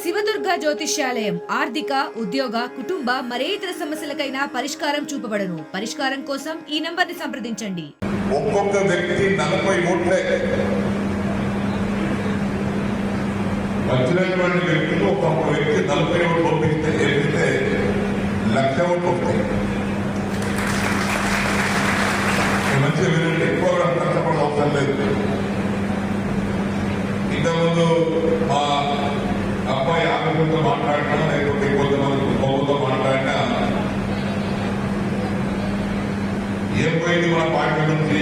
శివదుర్గ జ్యోతిష్యాలయం ఆర్థిక ఉద్యోగ కుటుంబ మరే ఇతర సమస్యలకైనా పరిష్కారం చూపబడను. పరిష్కారం కోసం ఈ నంబర్ని సంప్రదించండి. ఒక్కొక్క వ్యక్తి 40 ఓట్లే వచ్చినటువంటి వ్యక్తులు ఒక్కొక్క వ్యక్తి 40 ఓట్లు పంపిస్తే ఏదైతే 1,00,000 ఓట్లు వస్తాయి. మంచిగా మీరు ఎక్కువగా కష్టపడే అవసరం లేదు. ఇంతకుముందు మా అబ్బాయి ఆరోగ్యంతో మాట్లాడినా లేకపోతే కొంతమంది బొమ్మతో మాట్లాడినా ఏం పోయింది మన పార్టీ నుంచి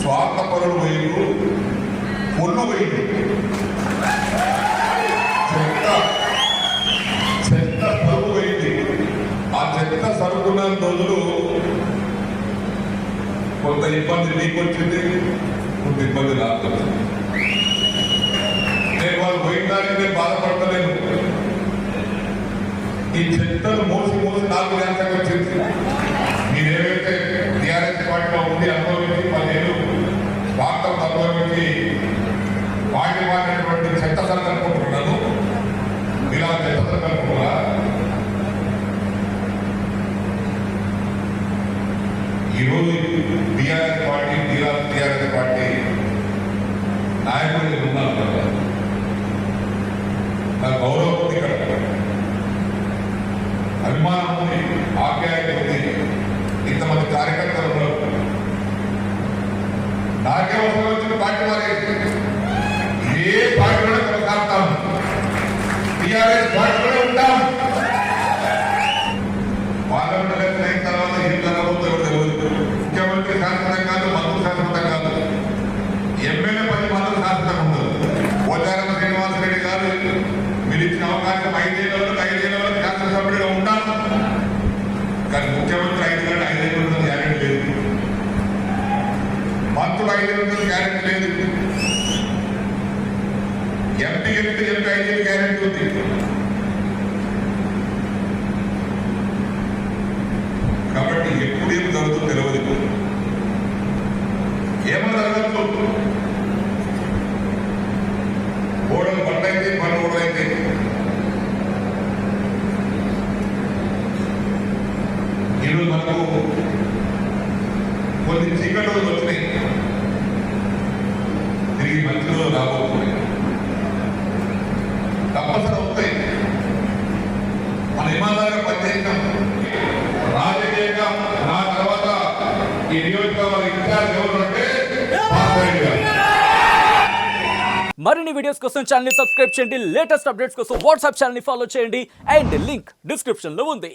స్వార్థపరులు పోయింది, పొన్ను పోయింది, చెత్త సరుకు పోయింది. ఆ చెత్త సరుకున్న రోజులు కొంత ఇబ్బంది నీకు వచ్చింది, కొంత ఇబ్బంది నాకు వచ్చింది. నేను వాళ్ళు పోయిందానికి నేను బాధపడతలేను. ఈ చెత్తను మోసి మోసి నాకు జ్ఞాపకం వచ్చింది. మీరేమైతే టీఆర్ఎస్ పార్టీలో ఉండి అనుభవించి 10 ఏళ్ళు స్వార్థం అనుభవించి పార్టీ మారినటువంటి చెత్త సరకనుకుంటున్నాను. ఇలా చెత్త సరకనుకున్నా ఈరోజు టీఆర్ఎస్ పార్టీ టీఆర్ఎస్ పార్టీ నాయకులు ఉన్నారు కదా, నాకు గౌరవం ఉంది, ఇక్కడ అభిమానం ఉంది, ఆప్యాయత ఉంది. ఇంతమంది కార్యకర్తలు ఉన్నారు. నాకే అవసరం వచ్చిన పార్టీ మారేది ఏ పార్టీలో కొనసాగుతాం, టీఆర్ఎస్ పార్టీలో ఉంటాం. పార్లమెంట్ ఎలక్షన్ అయిన తర్వాత ఏం జరగబోతుందో తెలియదు. ముఖ్యమంత్రి శాశ్వతం కాదు, మంత్రులు శాశ్వతం కాదు, ఎమ్మెల్యే 10 మంది శాశ్వతం ఉండదు. పోచారం శ్రీనివాసరెడ్డి గారు మీరు ఇచ్చిన అవకాశం 5 ఏళ్ళ వరకు శాసనసభ్యుడిగా ఉంటాను. కానీ ముఖ్యమంత్రి 5 ఏళ్ళు 5 ఏళ్ళు గ్యారెంటీ లేదు, మంత్రులు 5 ఏళ్ళు గ్యారెంటీ లేదు, ఎంపీ 5 ఏళ్ళు గ్యారెంటీ ఉంది. కాబట్టి ఎప్పుడు ఏం జరుగుతుందో తెలియదు, ఏమో జరగచ్చు. ఓడలు బండ్లైతే బండ్లు ఓడలైతే ఈరోజు మనకు కొన్ని చీకటి రోజులు వచ్చినాయి, తిరిగి మంచి రోజులు రాబోతున్నాయి, తప్పనిసరి వస్తాయి. మన ఇమాదారుగా పనిచేసాం. రాజకీయంగా నా తర్వాత ఈ నియోజకవర్గ ఇన్ఛార్జ్ ఎవరు అంటే మరిన్ని వీడియోస్ కోసం ఛానల్ ని సబ్స్క్రైబ్ చేయండి. లేటెస్ట్ అప్డేట్స్ కోసం వాట్సాప్ ఛానల్ ని ఫాలో చేయండి. అండ్ లింక్ డిస్క్రిప్షన్ లో ఉంది.